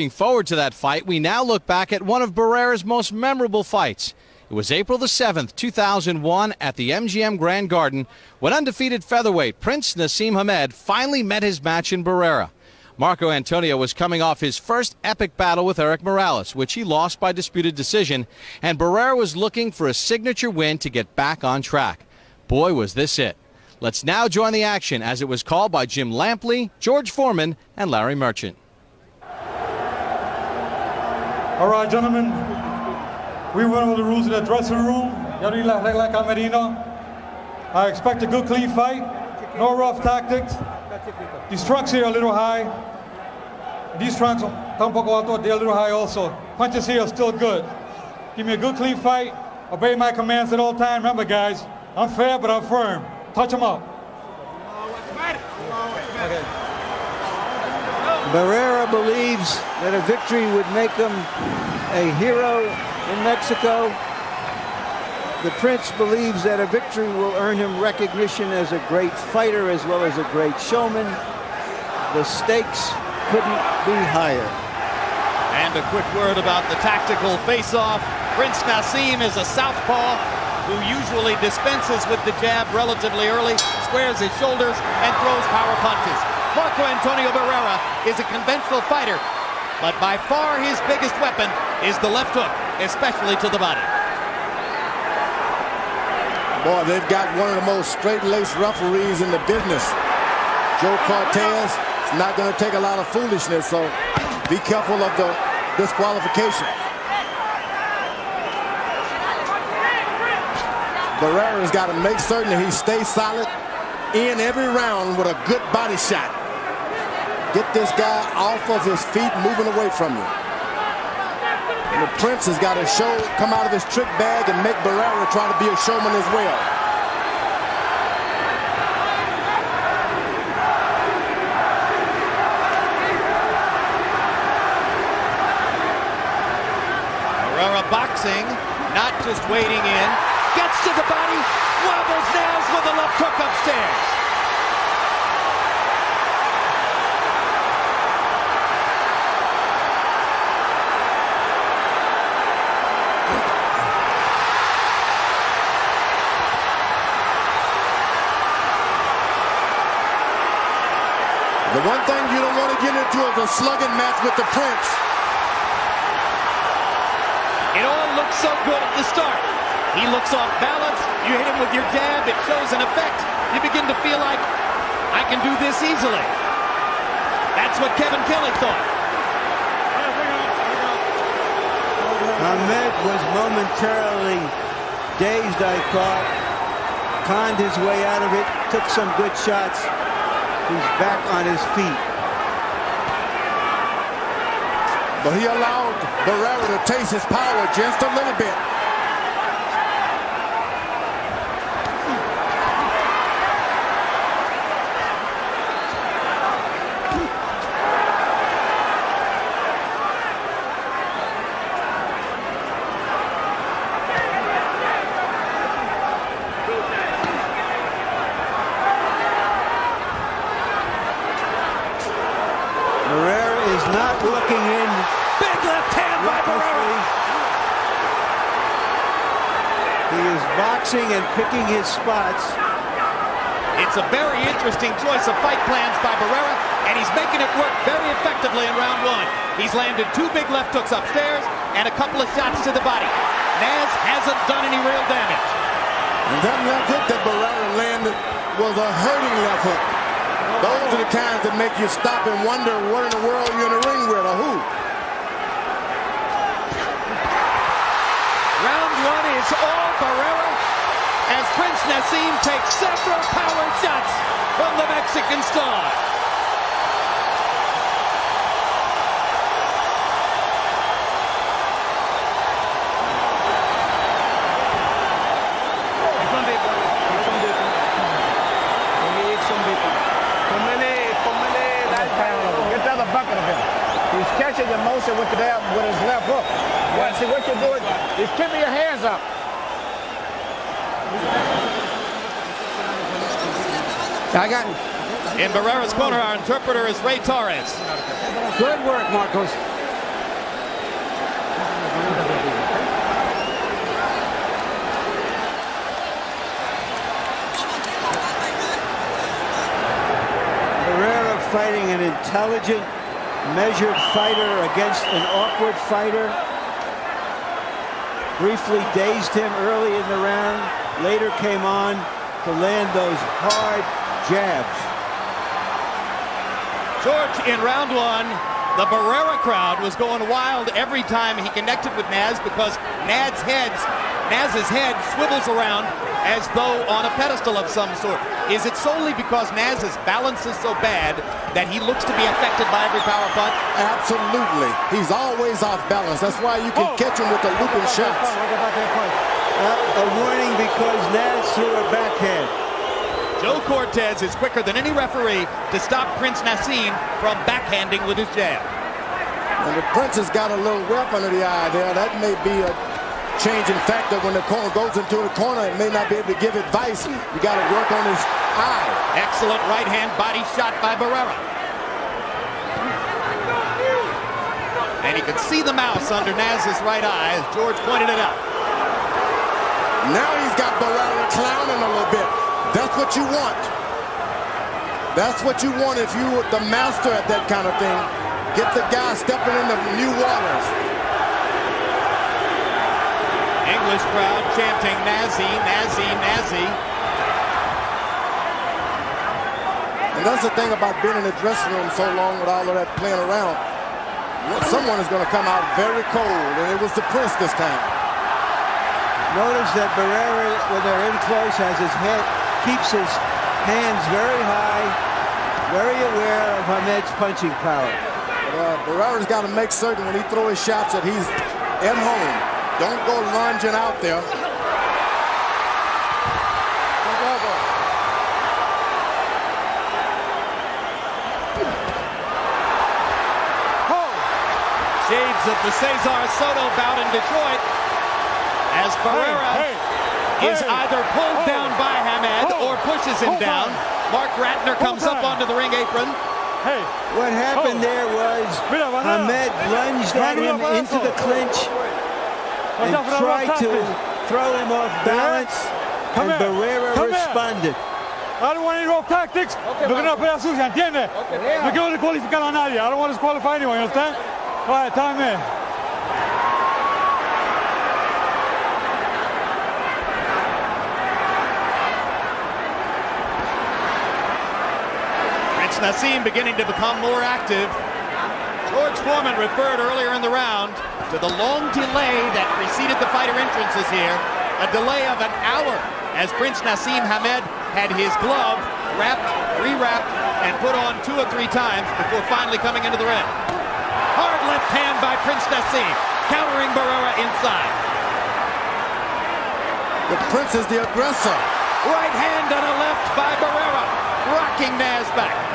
looking forward to that fight, we now look back at one of Barrera's most memorable fights. It was April the 7th, 2001 at the MGM Grand Garden when undefeated featherweight Prince Naseem Hamed finally met his match in Barrera. Marco Antonio was coming off his first epic battle with Eric Morales, which he lost by disputed decision, and Barrera was looking for a signature win to get back on track. Boy, was this it. Let's now join the action as it was called by Jim Lampley, George Foreman, and Larry Merchant. All right, gentlemen, we went over the rules of the dressing room. I expect a good, clean fight, no rough tactics. These trunks here are a little high. These trunks, they're a little high also. Punches here are still good. Give me a good, clean fight. Obey my commands at all times. Remember, guys, I'm fair, but I'm firm. Touch them up. Okay. Barrera believes that a victory would make him a hero in Mexico. The Prince believes that a victory will earn him recognition as a great fighter as well as a great showman. The stakes couldn't be higher. And a quick word about the tactical face-off. Prince Naseem is a southpaw who usually dispenses with the jab relatively early, squares his shoulders, and throws power punches. Marco Antonio Barrera is a conventional fighter, but by far his biggest weapon is the left hook, especially to the body. Boy, they've got one of the most straight-laced referees in the business. Joe Cortez is not going to take a lot of foolishness, so be careful of the disqualification. Barrera's got to make certain that he stays solid in every round with a good body shot. Get this guy off of his feet, moving away from you. And the Prince has got to come out of his trick bag and make Barrera try to be a showman as well. Barrera boxing, not just waiting in. Gets to the body, wobbles nails with a left hook upstairs. The one thing you don't want to get into is a slugging match with the Prince. It all looks so good at the start. He looks off balance. You hit him with your jab. It shows an effect. You begin to feel like, I can do this easily. That's what Kevin Kelly thought. Hamed was momentarily dazed, I thought. Conned his way out of it. Took some good shots. He's back on his feet. But he allowed Barrera to taste his power just a little bit. Not looking in. Big left hand by Barrera. He is boxing and picking his spots. It's a very interesting choice of fight plans by Barrera, and he's making it work very effectively in round one. He's landed two big left hooks upstairs and a couple of shots to the body. Naz hasn't done any real damage. And that left hook that Barrera landed was a hurting left hook. Those are the kinds that make you stop and wonder what in the world you're in the ring with, or who. Round one is all Barrera as Prince Naseem takes several power shots from the Mexican star. He's catching the motion with his left hook. Yeah. See what you're doing? He's keeping your hands up. I got him. In Barrera's corner, our interpreter is Ray Torres. Good work, Marcos. an intelligent, measured fighter against an awkward fighter. Briefly dazed him early in the round, later came on to land those hard jabs. George, in round one, the Barrera crowd was going wild every time he connected with Naz because Naz's head swivels around as though on a pedestal of some sort. Is it solely because Naz's balance is so bad that he looks to be affected by every power punch? Absolutely. He's always off balance. That's why you can catch him with the looping shots. A warning because Naz threw a backhand. Joe Cortez is quicker than any referee to stop Prince Naseem from backhanding with his jab. And the Prince has got a little whelp under the eye there. That may be a changing factor when the corner goes into the corner. It may not be able to give advice. You got to work on his eye. Excellent right hand body shot by Barrera. And you can see the mouse under Naz's right eye as George pointed it out. Now he's got Barrera clowning a little bit. That's what you want. That's what you want if you were the master at that kind of thing. Get the guy stepping into new waters. English crowd chanting Nazi, Nazi, Nazi. And that's the thing about being in the dressing room so long with all of that playing around. Someone is going to come out very cold, and it was the Prince this time. Notice that Barrera, when they're in close, has his head, keeps his hands very high, very aware of Hamed's punching power. Barrera's got to make certain when he throws his shots that he's at home. Don't go lunging out there. Shades of the Cesar Soto bout in Detroit as Barrera is either pulled down by Hamed or pushes him down. Mark Ratner comes up onto the ring apron. What happened there was Hamed lunged at him into the clinch and tried to throw him off balance, and Barrera responded. I don't want any rough tactics. We're going to play sucia, ¿entiendes? No quiero descualificar a nadie. I don't want to disqualify anyone, you understand? All right, time in. Naseem beginning to become more active. George Foreman referred earlier in the round to the long delay that preceded the fighter entrances here. A delay of an hour as Prince Naseem Hamed had his glove wrapped, rewrapped, and put on 2 or 3 times before finally coming into the ring. Hard left hand by Prince Naseem, countering Barrera inside. The Prince is the aggressor. Right hand and a left by Barrera, rocking Naz back.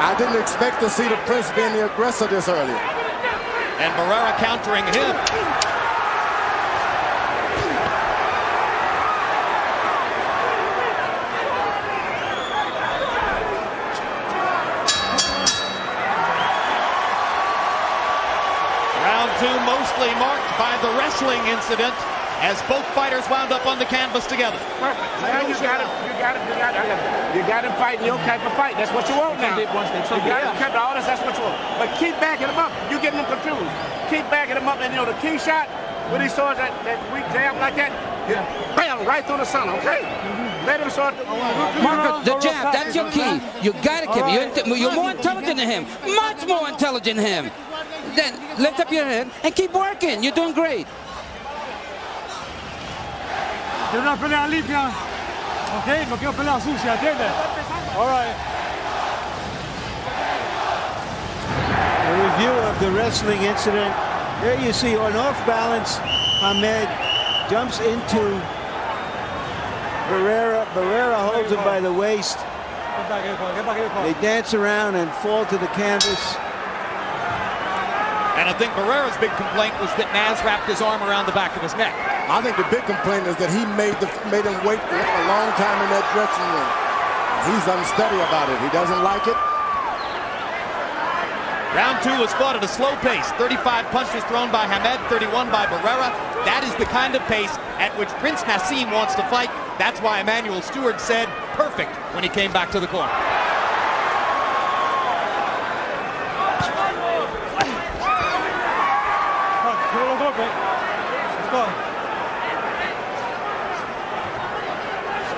I didn't expect to see the Prince being the aggressor this early. And Barrera countering him. Round 2 mostly marked by the wrestling incident as both fighters wound up on the canvas together. Perfect. Now you got him fighting your type of fight. That's what you want now. You got him cut all this, that's what you want. But keep backing him up. You getting him confused. Keep backing him up, and you know the key shot, when he saw that weak jab like that, bam, right through the sun, okay? Let him start Marco, the jab, that's your key. You gotta keep it. You're more intelligent than him. Much more intelligent than him. Then lift up your head and keep working. You're doing great. Quiero una pelea limpia, ¿ok? No quiero pelea sucia, ¿entiendes? All right. A review of the wrestling incident. There you see on off balance, Hamed jumps into Barrera. Barrera holds him by the waist. They dance around and fall to the canvas. And I think Barrera's big complaint was that Naz wrapped his arm around the back of his neck. I think the big complaint is that he made him wait a long time in that dressing room. He's unsteady about it. He doesn't like it. Round 2 was fought at a slow pace. 35 punches thrown by Hamed, 31 by Barrera. That is the kind of pace at which Prince Naseem wants to fight. That's why Emmanuel Stewart said perfect when he came back to the corner.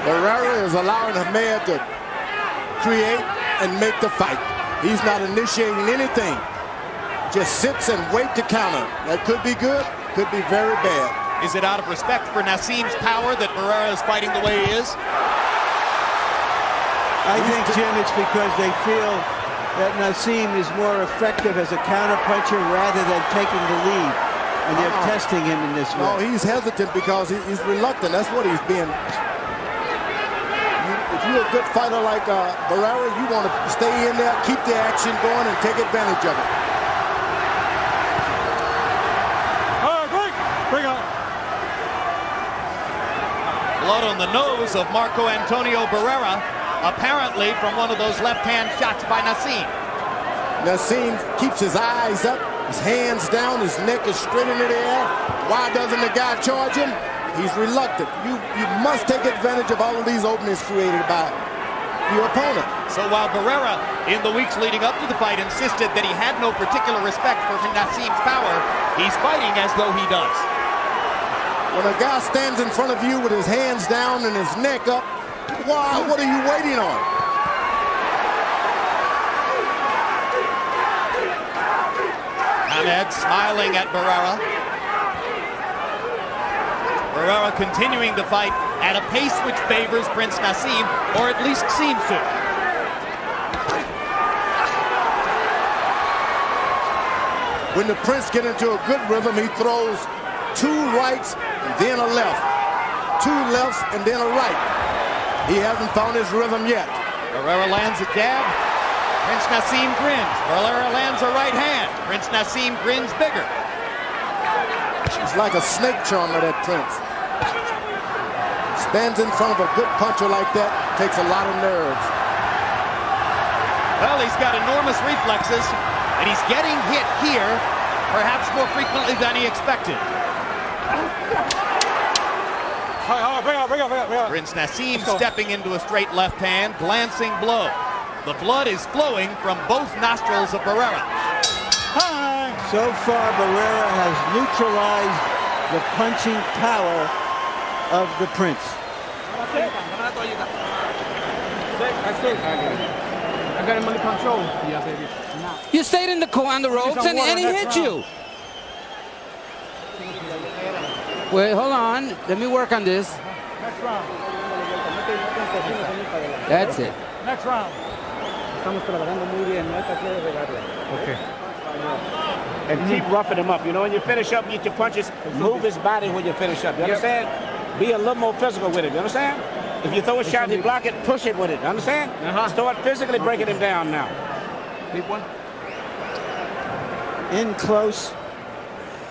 Barrera is allowing Hamed to create and make the fight. He's not initiating anything. Just sits and wait to counter. That could be good, could be very bad. Is it out of respect for Naseem's power that Barrera is fighting the way he is? I think, Jim, it's because they feel that Naseem is more effective as a counterpuncher rather than taking the lead. And they're testing him in this way. No, he's hesitant because he's reluctant. That's what he's being. If you're a good fighter like Barrera, you want to stay in there, keep the action going, and take advantage of it. All right, bring up. Blood on the nose of Marco Antonio Barrera, apparently from one of those left-hand shots by Naseem. Naseem keeps his eyes up, his hands down, his neck is straight into the air. Why doesn't the guy charge him? He's reluctant. You must take advantage of all of these openings created by your opponent. So while Barrera, in the weeks leading up to the fight, insisted that he had no particular respect for Naseem's power, he's fighting as though he does. When a guy stands in front of you with his hands down and his neck up, why? What are you waiting on? Hamed smiling at Barrera. Barrera continuing to fight at a pace which favors Prince Naseem, or at least seems to. When the Prince gets into a good rhythm, he throws 2 rights and then a left. 2 lefts and then a right. He hasn't found his rhythm yet. Barrera lands a jab. Prince Naseem grins. Barrera lands a right hand. Prince Naseem grins bigger. It's like a snake charmer, that Prince. Stands in front of a good puncher like that, takes a lot of nerves. Well, he's got enormous reflexes, and he's getting hit here, perhaps more frequently than he expected. Bring up. Prince Naseem stepping into a straight left hand, glancing blow. The blood is flowing from both nostrils of Barrera. So far, Barrera has neutralized the punching power of the Prince. I got him under control. You stayed in the on the ropes and he hit you. Wait, hold on. Let me work on this. Next round. That's it. Next round. Okay. And keep roughing him up. You know, when you finish up, get your punches, move his body when you finish up. You understand? Be a little more physical with it. You understand? If you throw a shot and you block it, push it with it. You understand? Start physically breaking him down now. Deep one. In close,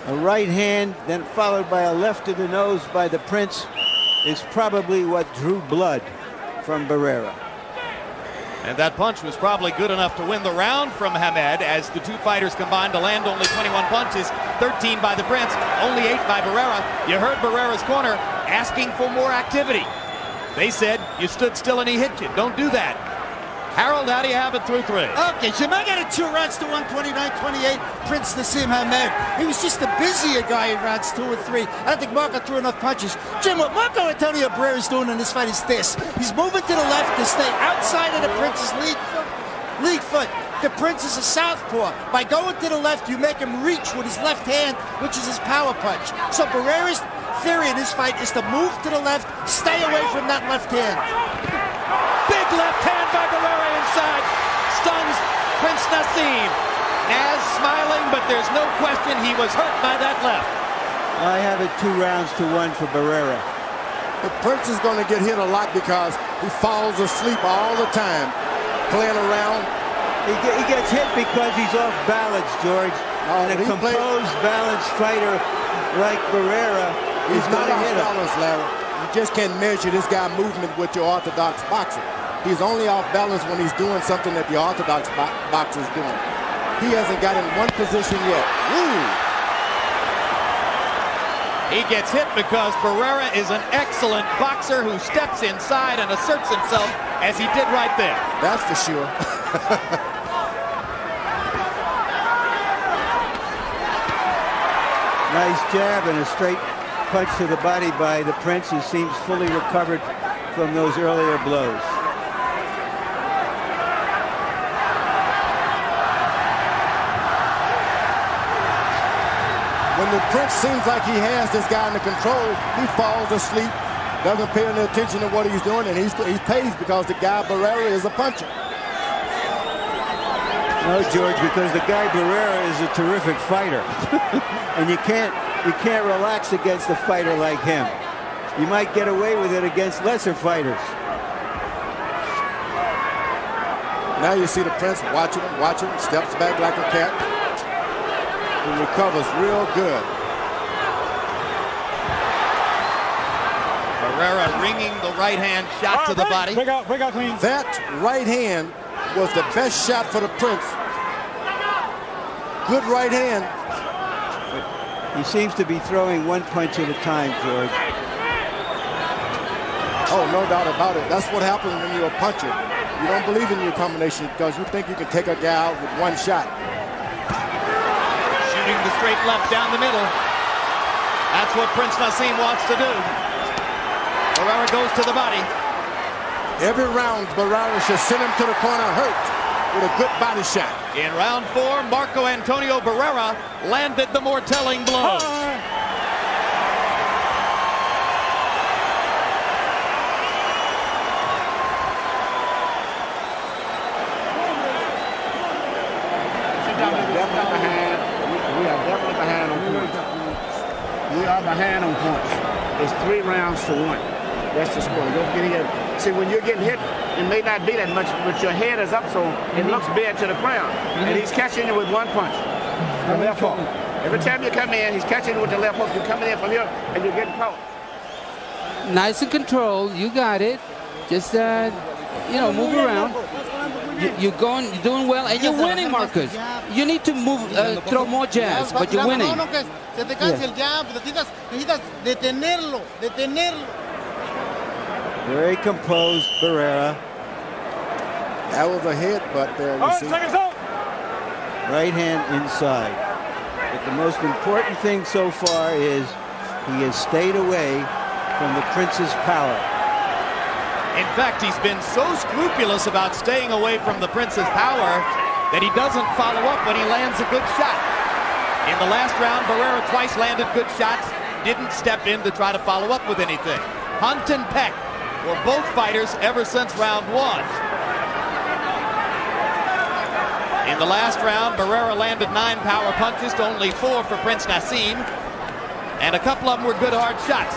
a right hand, then followed by a left to the nose by the Prince, is probably what drew blood from Barrera. And that punch was probably good enough to win the round from Hamed, as the 2 fighters combined to land only 21 punches, 13 by the Prince, only 8 by Barrera. You heard Barrera's corner asking for more activity. They said, you stood still and he hit you. Don't do that. Harold, how do you have it through 3? Okay, Jim, I got it 2 rounds to 129-28. Prince Naseem Hamed. He was just a busier guy in rounds 2 and 3. I don't think Marco threw enough punches. Jim, what Marco Antonio Barrera is doing in this fight is this. He's moving to the left to stay outside of the Prince's lead foot. The Prince is a southpaw. By going to the left, you make him reach with his left hand, which is his power punch. So Barrera's theory in this fight is to move to the left, stay away from that left hand. Big left hand by Barrera inside. Stuns Prince Naseem. Naz smiling, but there's no question he was hurt by that left. I have it 2 rounds to 1 for Barrera. The Prince is going to get hit a lot because he falls asleep all the time, playing around. He gets hit because he's off balance, George. And a composed, balanced fighter like Barrera is not going to off hit him. balance, Larry. You just can't measure this guy's movement with your orthodox boxer. He's only off balance when he's doing something that the orthodox boxer is doing. He hasn't got in one position yet. Ooh. He gets hit because Barrera is an excellent boxer who steps inside and asserts himself as he did right there. That's for sure. Nice jab and a straight punch to the body by the Prince, who seems fully recovered from those earlier blows. When the Prince seems like he has this guy under control, he falls asleep, doesn't pay any attention to what he's doing, and he pays because the guy Barrera is a puncher. No, George, because the guy Barrera is a terrific fighter. And you can't relax against a fighter like him. You might get away with it against lesser fighters. Now you see the Prince watching him, steps back like a cat. He recovers real good. Barrera ringing the right hand shot to the body. Break out clean. That right hand was the best shot for the Prince. Good right hand. He seems to be throwing one punch at a time, George. Oh, no doubt about it. That's what happens when you're a puncher. You don't believe in your combination because you think you can take a guy out with one shot. Shooting the straight left down the middle. That's what Prince Naseem wants to do. Barrera goes to the body. Every round, Barrera should send him to the corner hurt with a good body shot. In round 4, Marco Antonio Barrera landed the more telling blow. We are definitely behind on points. We are behind on points. It's 3 rounds to 1. That's the score. Don't forget here. See, when you're getting hit, it may not be that much, but your head is up, so it looks bad to the ground. And he's catching you with one punch. The left hook. Every time you come in, he's catching you with the left hook. You're coming in from here, and you're getting caught. Nice and controlled. You got it. Just, you know, move around. You're doing well, and you're winning, Marcus. You need to move, throw more jabs, but you're winning. Very composed, Barrera. That was a headbutt there, you see. Right hand inside. But the most important thing so far is he has stayed away from the Prince's power. In fact, he's been so scrupulous about staying away from the Prince's power that he doesn't follow up when he lands a good shot. In the last round, Barrera twice landed good shots, didn't step in to try to follow up with anything. Hunt and peck for both fighters ever since round 1. In the last round, Barrera landed 9 power punches to only 4 for Prince Naseem, and a couple of them were good hard shots.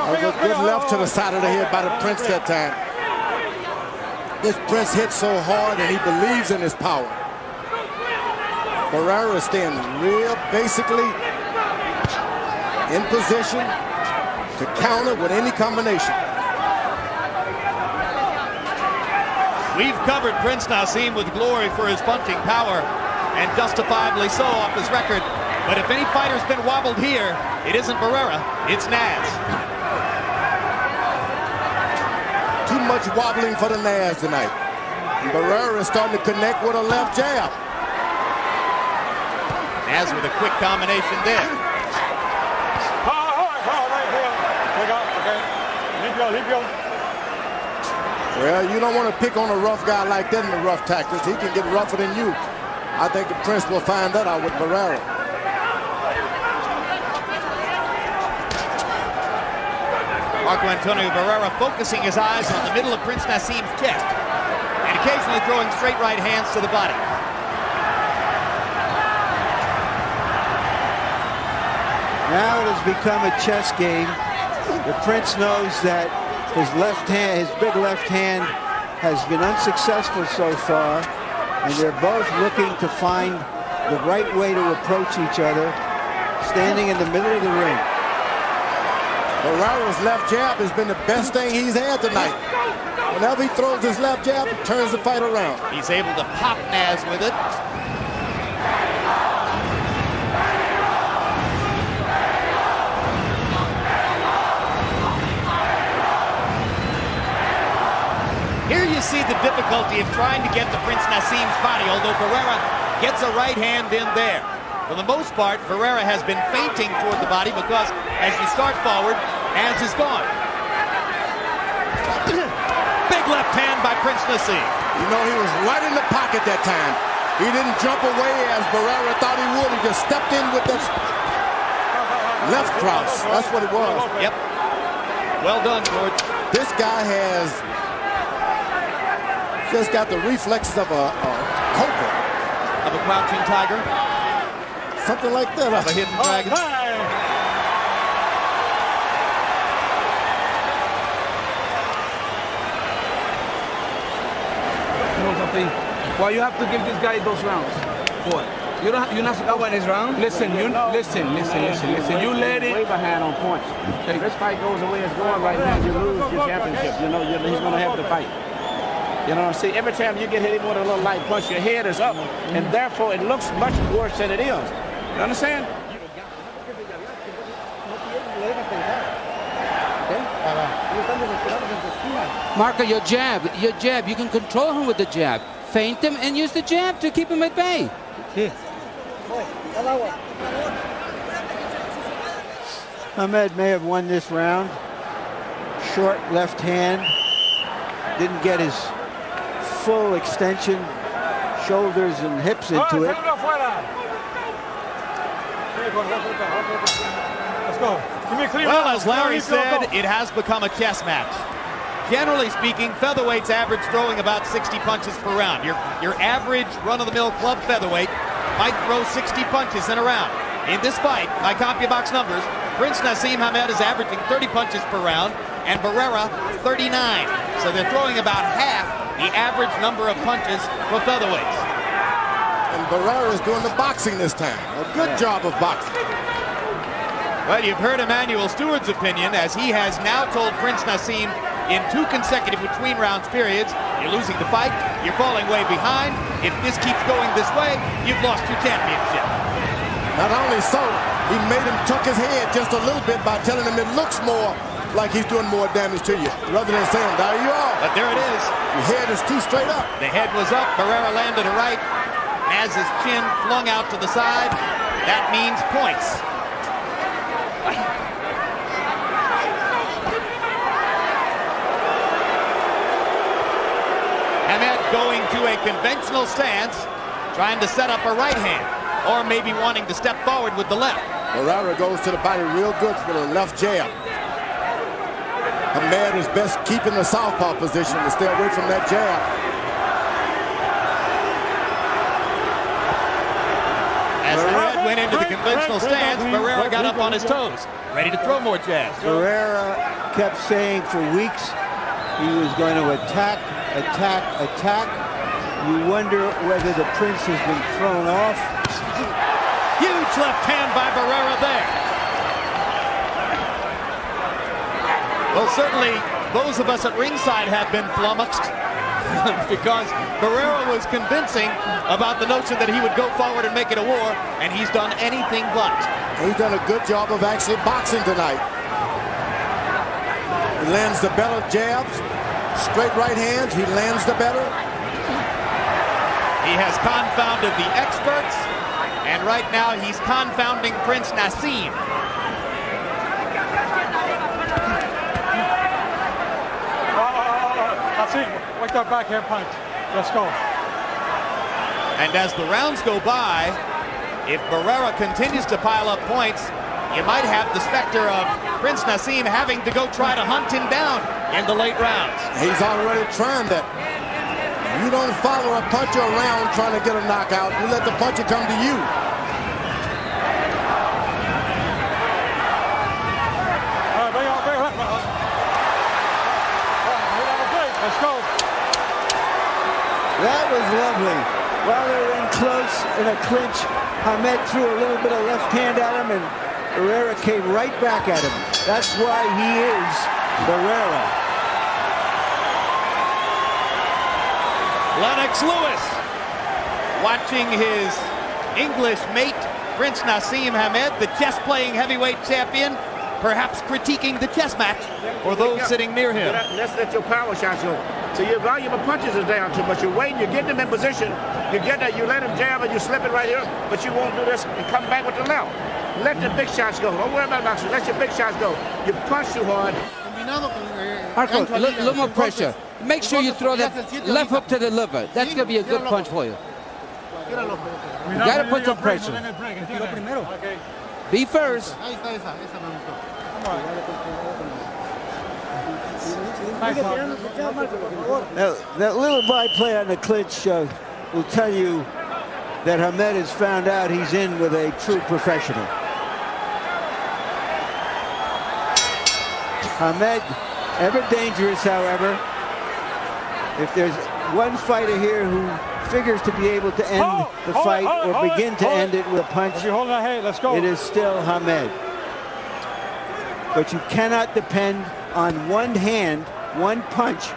A good left to the side of the head by the Prince that time. This Prince hits so hard and he believes in his power. Barrera is staying real basically in position to counter with any combination. We've covered Prince Naseem with glory for his punching power, and justifiably so off his record. But if any fighter's been wobbled here, it isn't Barrera, it's Naz. Too much wobbling for the Naz tonight. And Barrera is starting to connect with a left jab. Naz with a quick combination there. Well, you don't want to pick on a rough guy like that in the rough tactics. He can get rougher than you. I think the Prince will find that out with Barrera. Marco Antonio Barrera focusing his eyes on the middle of Prince Naseem's chest and occasionally throwing straight right hands to the body. Now it has become a chess game. The Prince knows that his left hand, his big left hand, has been unsuccessful so far, and they're both looking to find the right way to approach each other, standing in the middle of the ring. Barrera's left jab has been the best thing he's had tonight. Whenever he throws his left jab, it turns the fight around. He's able to pop Naz with it. Here you see the difficulty of trying to get to Prince Naseem's body, although Barrera gets a right hand in there. For the most part, Barrera has been feinting toward the body because as you start forward, Naz is gone. Big left hand by Prince Naseem. You know, he was right in the pocket that time. He didn't jump away as Barrera thought he would. He just stepped in with that left cross. That's what it was. Yep. Well done, George. This guy has just got the reflexes of a cobra. Of a crouching tiger. Something like that. Of a hidden dragon. You know something? Why you have to give this guy those rounds? What? You're not supposed to win his round. Listen, listen. You let it. Way behind on points. If this fight goes the way it's going right now, you lose your championship. You know, he's going to have to fight. You know what I'm saying? Every time you get hit with a little light punch, your head is up, and therefore it looks much worse than it is. You understand? Marco, your jab, you can control him with the jab. Feint him and use the jab to keep him at bay. Hamed may have won this round. Short left hand. Didn't get his full extension, shoulders and hips into it. Let's go. Well, as Larry said, it has become a chess match. Generally speaking, featherweights average throwing about 60 punches per round. Your average run-of-the-mill club featherweight might throw 60 punches in a round. In this fight, by CompuBox numbers, Prince Naseem Hamed is averaging 30 punches per round, and Barrera 39. So they're throwing about half the average number of punches for featherweights. And Barrera is doing the boxing this time. A good job of boxing. Well, you've heard Emmanuel Stewart's opinion, as he has now told Prince Naseem in 2 consecutive between rounds periods, you're losing the fight, you're falling way behind. If this keeps going this way, you've lost your championship. Not only so, he made him tuck his head just a little bit by telling him it looks more like he's doing more damage to you, rather than saying, there you are. But there it is. Your head is too straight up. The head was up, Barrera landed a right. As his chin flung out to the side, that means points. Hamed going to a conventional stance, trying to set up a right hand, or maybe wanting to step forward with the left. Barrera goes to the body real good for the left jab. Hamed is best keeping the southpaw position to stay away from that jab. As the head went into the conventional stance, Barrera got up on his toes, ready to throw more jabs. Barrera kept saying for weeks he was going to attack. You wonder whether the Prince has been thrown off. Huge left hand by Barrera there. Well, certainly those of us at ringside have been flummoxed because Barrera was convincing about the notion that he would go forward and make it a war, and he's done anything but. He's done a good job of actually boxing tonight. He lands the better jabs, straight right hands, he lands the better. He has confounded the experts, and right now he's confounding Prince Naseem. Like that backhand punch. Let's go. And as the rounds go by, if Barrera continues to pile up points, you might have the specter of Prince Naseem having to go try to hunt him down in the late rounds. He's already trying that. You don't follow a puncher around trying to get a knockout. You let the puncher come to you. Let's go. That was lovely. While they were in close in a clinch, Hamed threw a little bit of left hand at him, and Barrera came right back at him. That's why he is Barrera. Lennox Lewis watching his English mate, Prince Naseem Hamed, the chess-playing heavyweight champion, perhaps critiquing the chess match for those sitting near him. Let's let your power shots go. So your volume of punches is down too much. You're waiting, you get them in position, you get that, you let him jab and you slip it right here, but you won't do this and come back with the left. Let the big shots go. Don't worry about boxing. Let your big shots go. You punch too hard. Marco, a little more pressure. Make sure you throw that left hook to the liver. That's going to be a good punch for you. You got to put some pressure. Be first. Now, that little by-play on the clinch will tell you that Hamed has found out he's in with a true professional. Hamed, ever dangerous, however. If there's one fighter here who figures to be able to end the fight or begin to end it with a punch, it is still Hamed. But you cannot depend on one hand, one punch,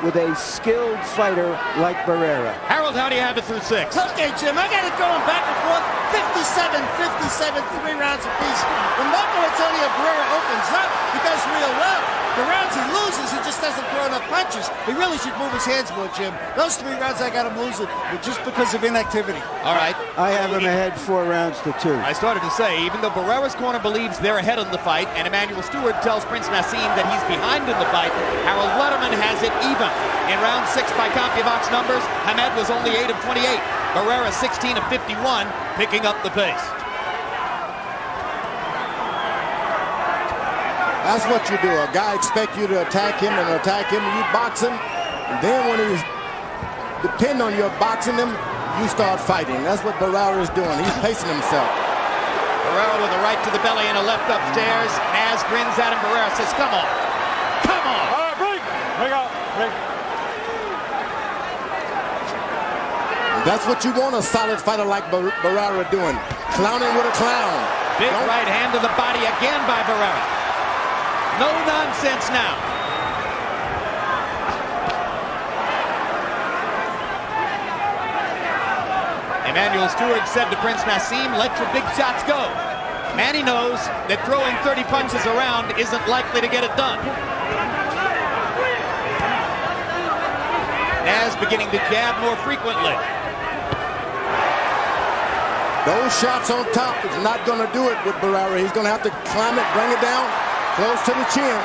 with a skilled fighter like Barrera. Harold, how do you have it through 6? Okay, Jim, I got it going back and forth. 57, 3 rounds apiece. When Marco Antonio Barrera opens up, he does real well. The rounds he loses, he just doesn't throw enough punches. He really should move his hands more, Jim. Those 3 rounds I got him losing, but just because of inactivity. All right. I have him ahead 4 rounds to 2. I started to say, even though Barrera's corner believes they're ahead in the fight, and Emmanuel Stewart tells Prince Naseem that he's behind in the fight, Harold Letterman has it even. In round 6 by CompuBox numbers, Hamed was only 8 of 28. Barrera 16 of 51, picking up the pace. That's what you do. A guy expects you to attack him and you box him. And then when he's depend on your boxing him, you start fighting. That's what Barrera is doing. He's pacing himself. Barrera with a right to the belly and a left upstairs. Naz grins at him. Barrera says, come on. Come on. All right, break. Break out. Break. That's what you want a solid fighter like Barrera doing. Clowning with a clown. Big right hand to the body again by Barrera. No nonsense now. Emmanuel Stewart said to Prince Naseem, let your big shots go. Manny knows that throwing 30 punches around isn't likely to get it done. Naz beginning to jab more frequently. Those shots on top is not going to do it with Barrera. He's going to have to climb it, bring it down, close to the chin.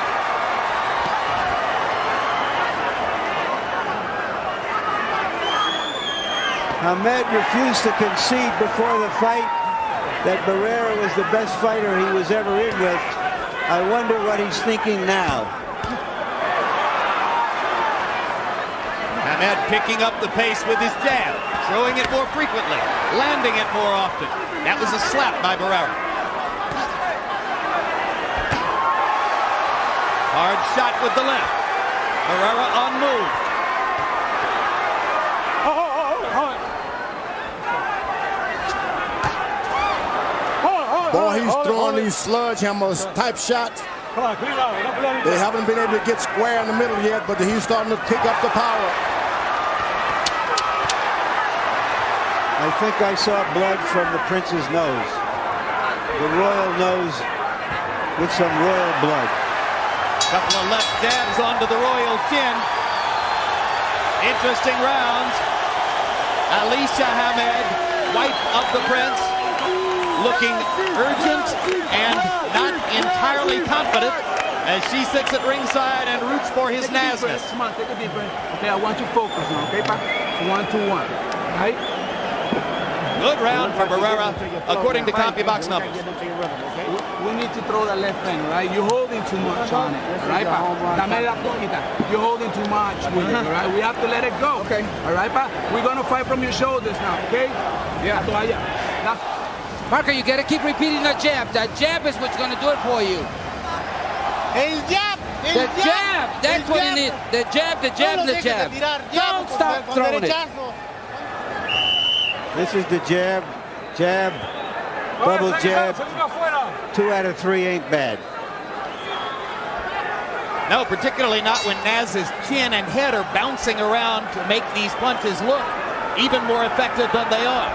Hamed refused to concede before the fight that Barrera was the best fighter he was ever in with. I wonder what he's thinking now. Hamed picking up the pace with his jab, throwing it more frequently, landing it more often. That was a slap by Barrera. Hard shot with the left. Barrera unmoved. Boy, he's throwing these sledgehammers type shots. They haven't been able to get square in the middle yet, but he's starting to pick up the power. I think I saw blood from the prince's nose. The royal nose with some royal blood. Couple of left jabs onto the royal chin. Interesting rounds. Alicia Hamed, wife of the prince, looking urgent and not entirely confident as she sits at ringside and roots for his naseness. Come on, take a deep breath. Okay, I want you to focus now, okay, pa? 1-2-1, right? Good round for Barrera, according to CompuBox numbers. We need to throw the left hand, right? You're holding too much on it, right, pa? Dame la poquita. You're holding too much with it, all right? We have to let it go. Okay. All right, pa? We're going to fight from your shoulders now, okay? Yeah. Marco, you got to keep repeating that jab. That jab is what's going to do it for you. El jab. The jab. That's what you need. The jab, the jab, the jab. Don't stop throwing it. This is the jab, jab, Double jab. 2 out of 3 ain't bad. No, particularly not when Naz's chin and head are bouncing around to make these punches look even more effective than they are.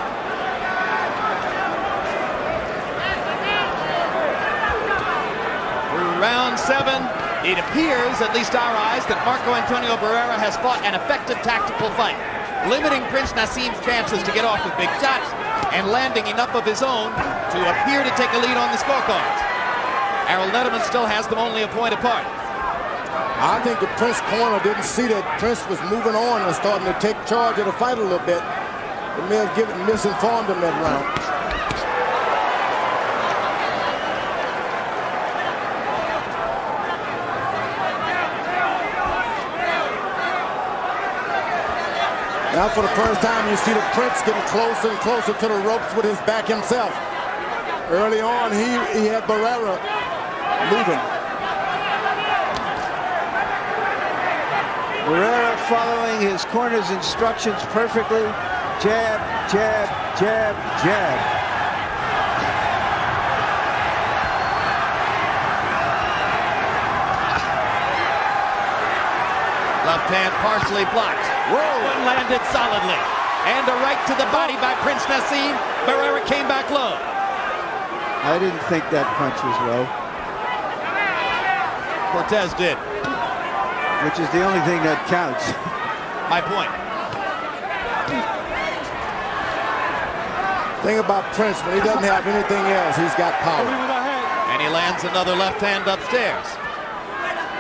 Through round 7, it appears, at least our eyes, that Marco Antonio Barrera has fought an effective tactical fight, limiting Prince Naseem's chances to get off with big shots and landing enough of his own to appear to take a lead on the scorecards. Harold Netterman still has them only a point apart. I think the Prince corner didn't see that Prince was moving on and starting to take charge of the fight a little bit. They may have misinformed him that round. Now for the first time you see the Prince getting closer and closer to the ropes with his back himself. Early on he had Barrera moving. Barrera following his corner's instructions perfectly. Jab, jab, jab, jab. Left hand partially blocked. Whoa! One landed solidly. And a right to the body by Prince Naseem. Barrera came back low. I didn't think that punch was low. Cortez did. Which is the only thing that counts. My point. Thing about Prince, when he doesn't have anything else, he's got power. And he lands another left hand upstairs.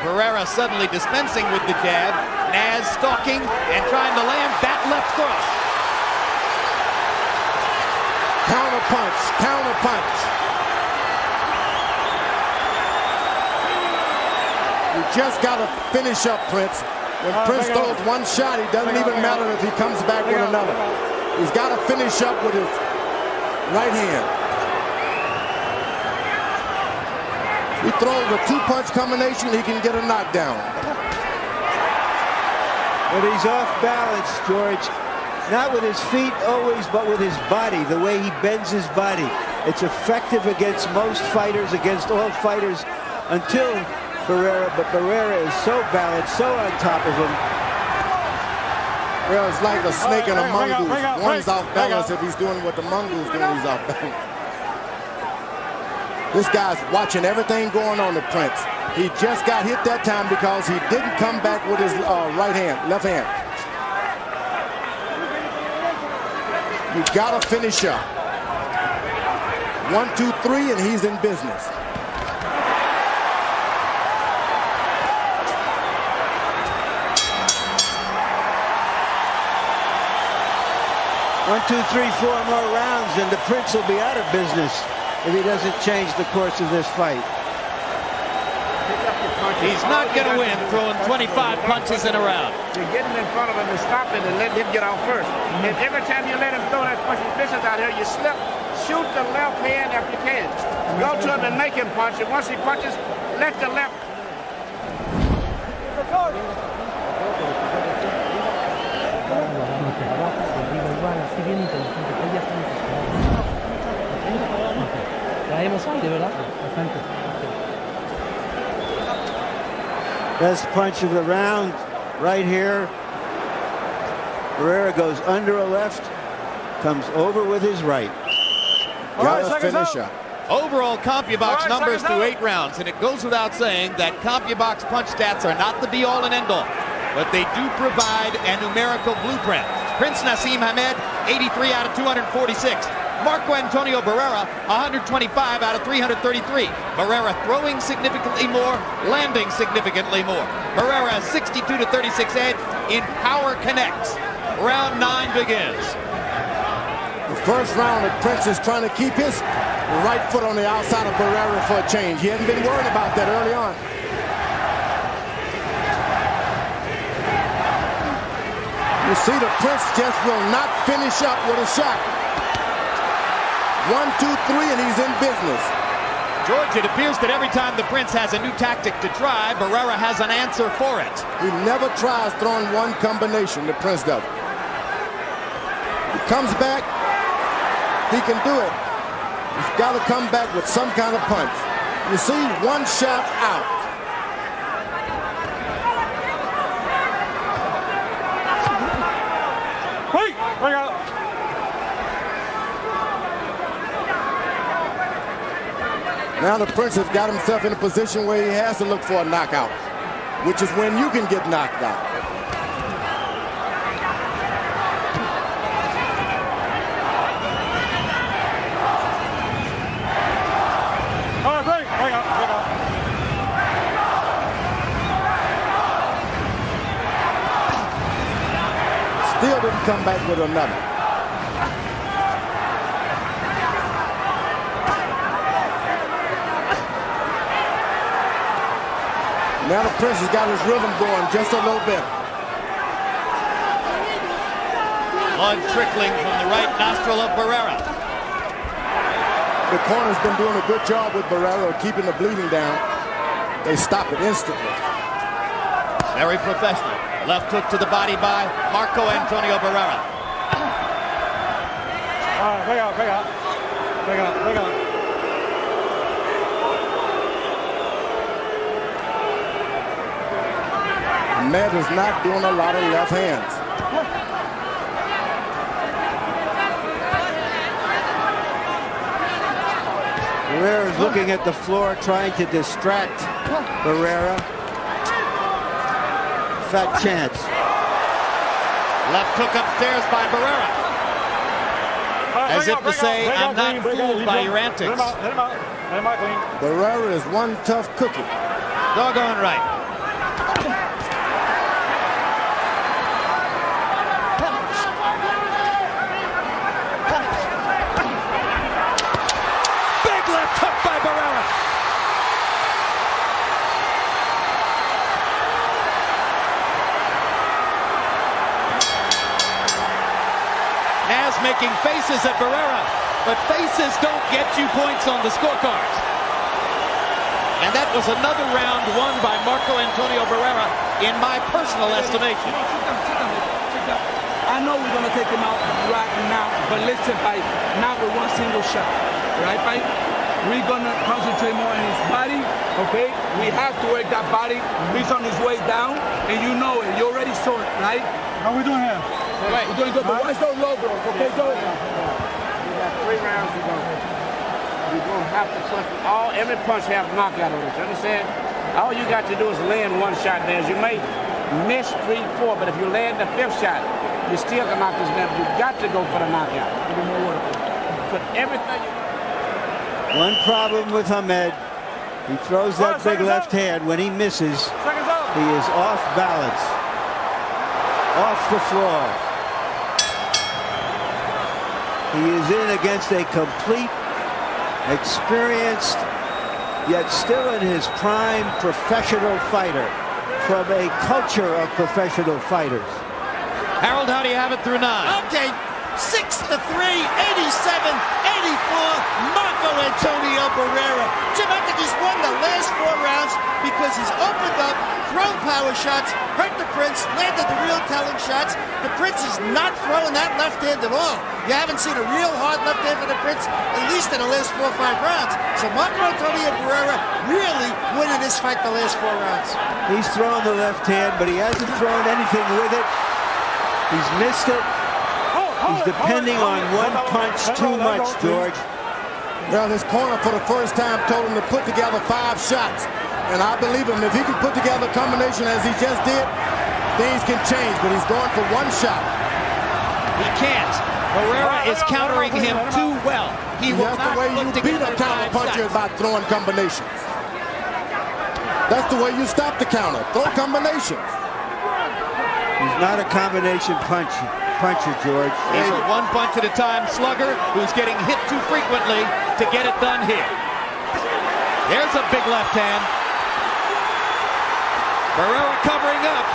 Barrera suddenly dispensing with the jab. Naz stalking and trying to land that left cross. Counter punch, counter punch. You just got to finish up, Prince. When Prince throws one shot, it doesn't even matter if he comes back with another. He's got to finish up with his right hand. He throws a 2-punch combination, he can get a knockdown. But he's off balance, George. Not with his feet always, but with his body, the way he bends his body. It's effective against most fighters, against all fighters, until Barrera, but Barrera is so balanced, so on top of him. Well, it's like a snake and a mongoose. One's off balance. If he's doing what the mongoose doing, he's off balance. This guy's watching everything going on to Prince. He just got hit that time because he didn't come back with his left hand. You gotta finish up. 1, 2, 3, and he's in business. One, 2, 3, 4 more rounds, and the Prince will be out of business if he doesn't change the course of this fight. He's not going to win throwing 25 punches in a round. You're getting in front of him and stopping and letting him get out first. And every time you let him throw that punch, vicious out here, you slip, shoot the left hand if you can. Go to him and make him punch. And once he punches, let the left. Best punch of the round right here. Barrera goes under a left, comes over with his right. Gotta finish up. Overall CompuBox numbers through 8 rounds, and it goes without saying that CompuBox punch stats are not the be-all and end-all, but they do provide a numerical blueprint. Prince Naseem Hamed, 83 out of 246. Marco Antonio Barrera, 125 out of 333. Barrera throwing significantly more, landing significantly more. Barrera 62 to 36 edge in power connects. Round 9 begins. The first round, the Prince is trying to keep his right foot on the outside of Barrera for a change. He hadn't been worried about that early on. You see the Prince just will not finish up with a shot. 1, 2, 3, and he's in business. George, it appears that every time the Prince has a new tactic to try, Barrera has an answer for it. He never tries throwing one combination, the Prince does. He comes back, he can do it. He's got to come back with some kind of punch. You see, one shot out. Wait, bring out. Now the Prince has got himself in a position where he has to look for a knockout, which is when you can get knocked out. Still didn't come back with another. Now the Prince has got his rhythm going just a little bit. Blood trickling from the right nostril of Barrera. The corner's been doing a good job with Barrera of keeping the bleeding down. They stop it instantly. Very professional. Left hook to the body by Marco Antonio Barrera. All right, bring out, bring out. Bring out, bring out. Ahmed is not doing a lot of left hands. Barrera is looking at the floor, trying to distract Barrera. Fat chance. Left hook upstairs by Barrera. As if to say, I'm not fooled by your antics. Hit him out, hit him out. Hit him out clean. Barrera is one tough cookie. Doggone right. Big left hook by Barrera. Naz making faces at Barrera, but faces don't get you points on the scorecard. And that was another round won by Marco Antonio Barrera, in my personal estimation. I know we're going to take him out right now, but listen, Mike, not with one single shot, right, Mike? We're going to concentrate more on his body, okay? We have to work that body. He's on his way down, and you know it. You already saw it, right? How we doing here? Right, we're doing good, but watch those low blows, okay, Joe? We got 3 rounds to go. You're going to have to punch. Every punch have knockout on it. You understand? All you got to do is land one shot there. You may miss 3, 4, but if you land the 5th shot, you still can knock this man. You got to go for the knockout. Put everything you got. One problem with Ahmed, he throws that big left hand. When he misses, he is off balance, off the floor. He is in against a complete, experienced, yet still in his prime professional fighter from a culture of professional fighters. Harold, how do you have it through 9? Okay, 6-3, 87, 84, Marco Antonio Barrera. Jim, I think he's won the last 4 rounds because he's opened up, thrown power shots, hurt the Prince, landed the real telling shots. The Prince is not throwing that left hand at all. You haven't seen a real hard left hand for the Prince, at least in the last 4 or 5 rounds. So Marco Antonio Barrera really winning this fight the last 4 rounds. He's thrown the left hand, but he hasn't thrown anything with it. He's missed it. He's depending on one punch too much, George. Well, his corner for the first time told him to put together 5 shots. And I believe him. If he can put together a combination as he just did, things can change. But he's going for 1 shot. He can't. Barrera is countering him too well. He will That's not the way you put beat together a counter 5 puncher shots. by throwing combinations. That's the way you stop the counter. Throw combinations. He's not a combination puncher, George. He's a 1 punch at a time slugger who's getting hit too frequently to get it done here. There's a big left hand. Barrera covering up.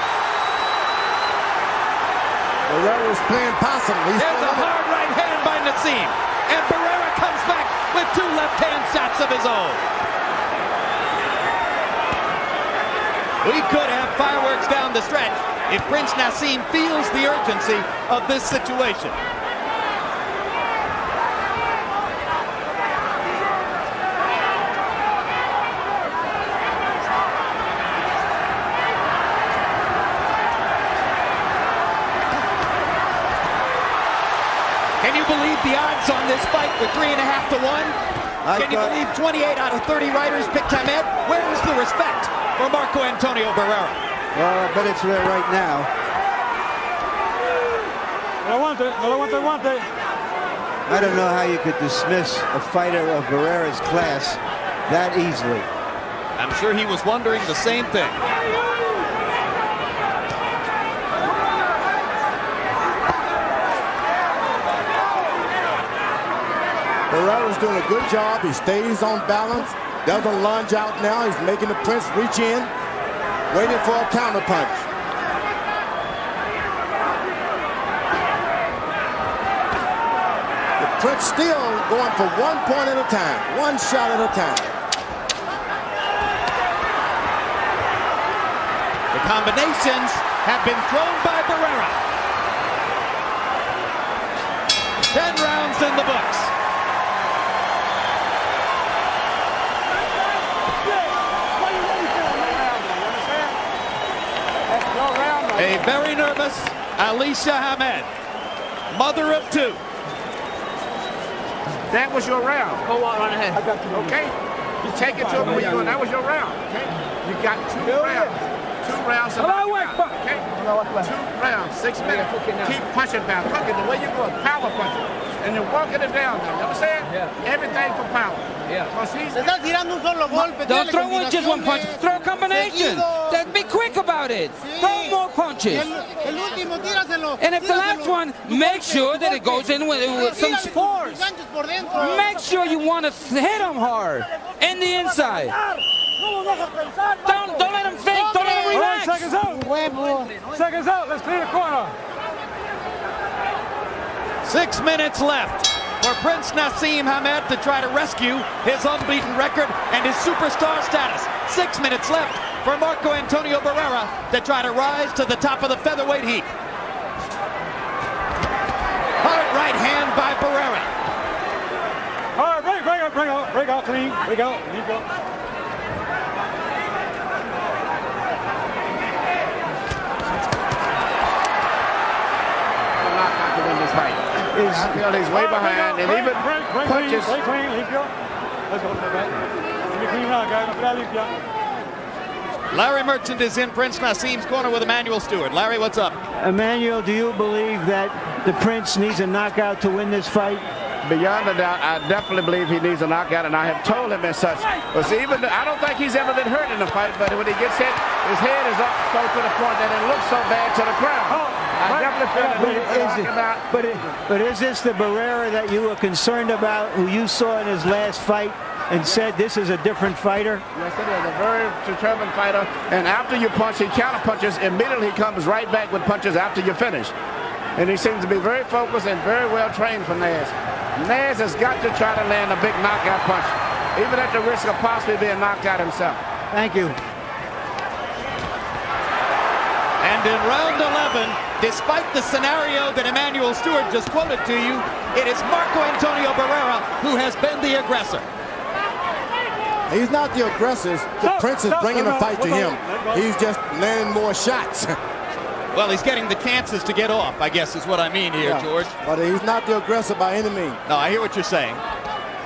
Barrera's playing possum. There's a hard right hand by Naseem. And Barrera comes back with 2 left-hand shots of his own. We could have fireworks down the stretch if Prince Naseem feels the urgency of this situation. Can you believe the odds on this fight were 3.5 to 1? Can you believe 28 out of 30 writers picked Hamed? Where is the respect for Marco Antonio Barrera? Well, I bet it's there right now. I don't know how you could dismiss a fighter of Barrera's class that easily. I'm sure he was wondering the same thing. Barrera's doing a good job. He stays on balance. Doesn't lunge out now. He's making the Prince reach in, waiting for a counter punch. The Prince still going for 1 point at a time, 1 shot at a time. The combinations have been thrown by Barrera. 10 rounds in the books. A very nervous Alicia Hamed, mother of 2. That was your round. Go on ahead. Okay? You take it to him where you're going. That was your round. Okay? You got 2 rounds. 2 rounds of knockout. Okay? 2 rounds, 6 minutes. Keep punching down. Punching the way you're going. Power punching. And you're walking it down now. You understand? Yeah. Everything for power. Yeah. Don't throw just one punch. Throw a combination. Be quick about it. Throw more punches. And if the last one, make sure that it goes in with some spores. Make sure you want to hit him hard in the inside. Don't let him think. Don't let him relax. Seconds out. Seconds out. Let's clear the corner. 6 minutes left for Prince Naseem Hamed to try to rescue his unbeaten record and his superstar status. 6 minutes left for Marco Antonio Barrera to try to rise to the top of the featherweight heap. Hard right hand by Barrera. All right, break out, clean, break out, leave go. Not to win this fight. I feel he's way behind, and even punches. Break clean, leave go. Let's go, let me clean now, guys. Look at that, leave go. Larry Merchant is in Prince Naseem's corner with Emmanuel Stewart. Larry, what's up? Emmanuel, do you believe that the Prince needs a knockout to win this fight? Beyond a doubt, I definitely believe he needs a knockout, and I have told him as such. But see, I don't think he's ever been hurt in a fight, but when he gets hit, his head is up so to the point that it looks so bad to the crowd. I definitely feel that he's knockout. But is this the Barrera that you were concerned about, who you saw in his last fight and said this is a different fighter? Yes, it is. A very determined fighter. And after you punch, he counter punches. Immediately he comes right back with punches after you finish. And he seems to be very focused and very well trained for Naz. Naz has got to try to land a big knockout punch, even at the risk of possibly being knocked out himself. Thank you. And in round 11, despite the scenario that Emmanuel Stewart just quoted to you, it is Marco Antonio Barrera who has been the aggressor. He's not the aggressor. The Prince is bringing the fight to him. He's just landing more shots. Well, he's getting the chances to get off, I guess is what I mean here, yeah, George. But he's not the aggressor by any means. No, I hear what you're saying.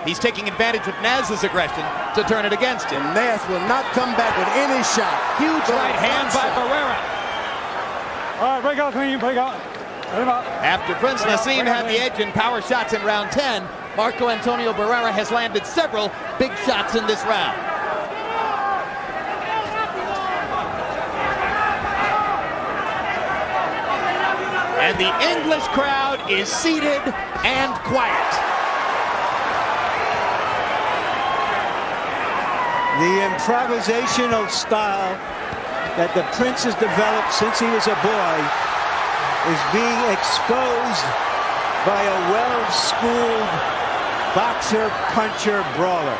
He's taking advantage of Naz's aggression to turn it against him. And Naz will not come back with any shot. Huge right hand by Barrera. All right, break out, clean, break out. After Prince Naseem had the edge in power shots in round 10, Marco Antonio Barrera has landed several big shots in this round. And the English crowd is seated and quiet. The improvisational style that the Prince has developed since he was a boy is being exposed by a well-schooled boxer, puncher, brawler.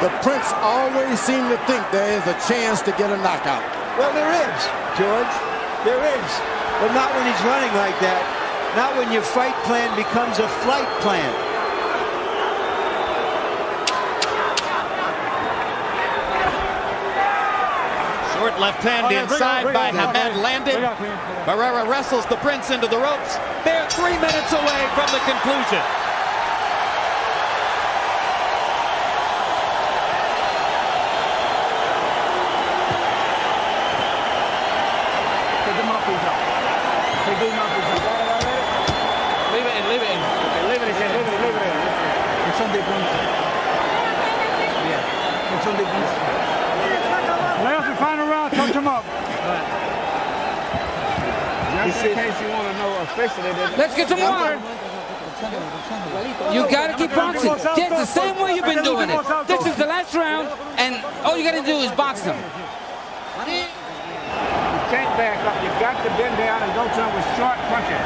The Prince always seemed to think there is a chance to get a knockout. Well, there is, George. There is. But not when he's running like that. Not when your fight plan becomes a flight plan. Short left hand inside by Hamed, landed did. Barrera wrestles the Prince into the ropes. They're 3 minutes away from the conclusion. Last and final round, touch him up. Just in case you want to know officially. Let's get some water. You got to keep boxing. Just the same way you've been doing it. This is the last round, and all you got to do is box them. You can't back up. You got to bend down and go to him with short punches.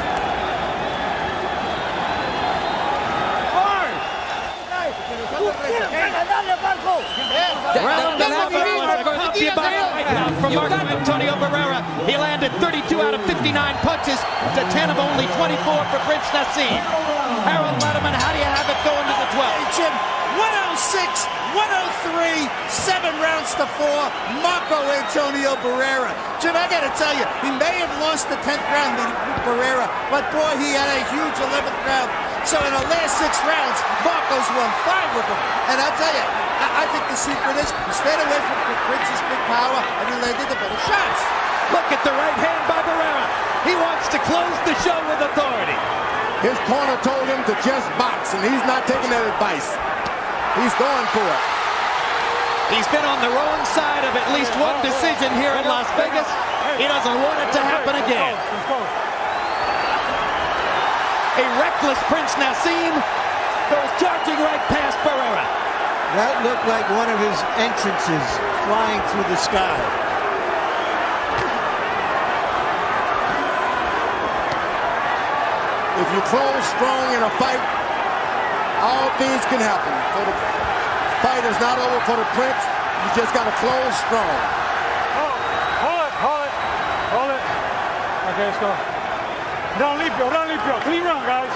From Marco Antonio Barrera. He landed 32 out of 59 punches to 10 of only 24 for Prince Naseem. Harold Letterman, how do you have it going to the 12? Hey, Jim, 106, 103, 7 rounds to 4, Marco Antonio Barrera. Jim, I got to tell you, he may have lost the 10th round with Barrera, but boy, he had a huge 11th round. So in the last 6 rounds, Marco's won 5 of them. And I'll tell you, I think the secret is he stayed away from Prince's big power and he landed the better shots. Look at the right hand by Barrera. He wants to close the show with authority. His corner told him to just box, and he's not taking that advice. He's going for it. He's been on the wrong side of at least one decision here in Las Vegas. He doesn't want it to happen again. A reckless Prince Naseem goes charging right past Barrera. That looked like one of his entrances flying through the sky. If you close strong in a fight, all things can happen. So the fight is not over for the Prince. You just got to close strong. Hold it. Okay, let's go. Don't leap, clean run, guys.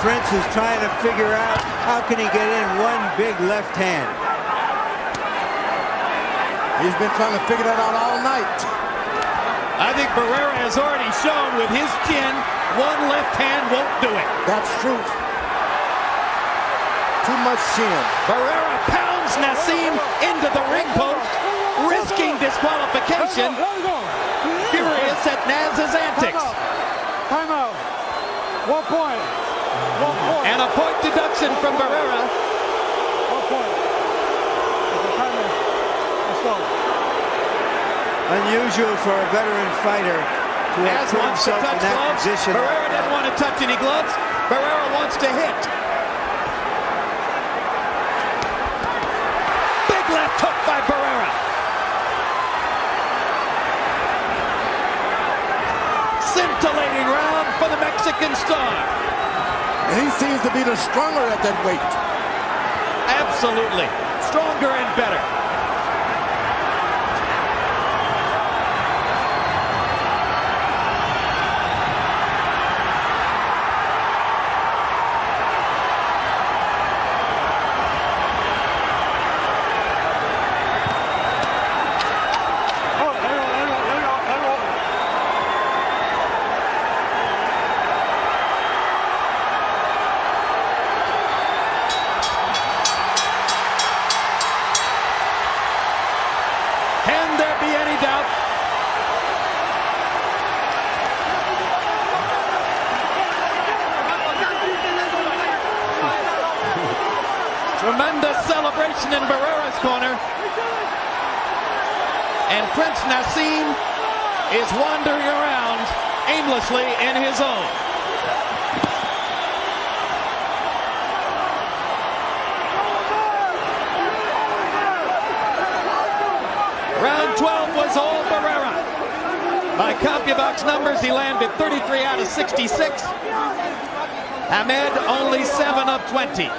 Prince is trying to figure out how can he get in one big left hand. He's been trying to figure that out all night. I think Barrera has already shown with his chin, one left hand won't do it. That's truth. Too much chin. Barrera pounds Naseem into the ring post, risking disqualification. Furious at Naz's antics. Time out. 1 point. 1 point. And a point deduction from Barrera. 1 point. Let's go. Unusual for a veteran fighter to have put himself in that position. Barrera didn't want to touch any gloves. Barrera wants to hit. Big left hook by Barrera. Scintillating round for the Mexican star. And he seems to be the stronger at that weight. Absolutely. Stronger and better. Can there be any doubt? Tremendous celebration in Barrera's corner. And Prince Naseem is wandering around aimlessly in his own. Round 12 was all Barrera. By CompuBox numbers, he landed 33 out of 66. Ahmed only 7 of 20.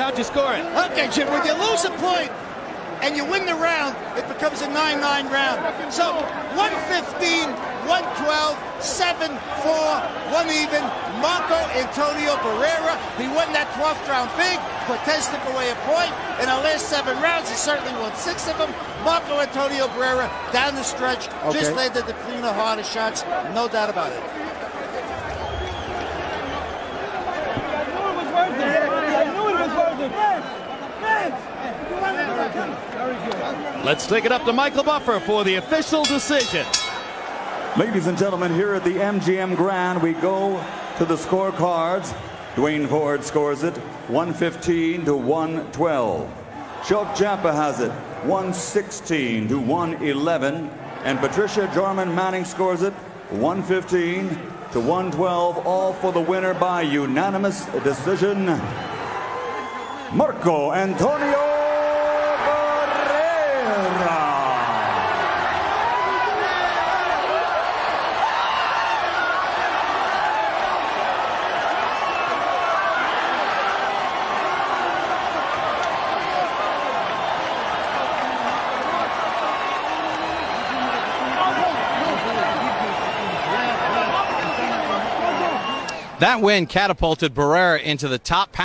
how'd you score it? Okay, Jim, when you lose a point and you win the round, it becomes a 9-9 round. So 115, 112, 7-4, 1 even. Marco Antonio Barrera, he won that 12th round big. Cortez took away a point. In our last 7 rounds, he certainly won 6 of them. Marco Antonio Barrera, down the stretch, just landed the cleaner, harder shots, no doubt about it. Let's take it up to Michael Buffer for the official decision. Ladies and gentlemen, here at the MGM Grand, we go to the scorecards. Dwayne Ford scores it 115 to 112. Chuck Champa has it 116 to 111. And Patricia Jarman Manning scores it 115 to 112. All for the winner by unanimous decision, Marco Antonio Barrera. That win catapulted Barrera into the top pound.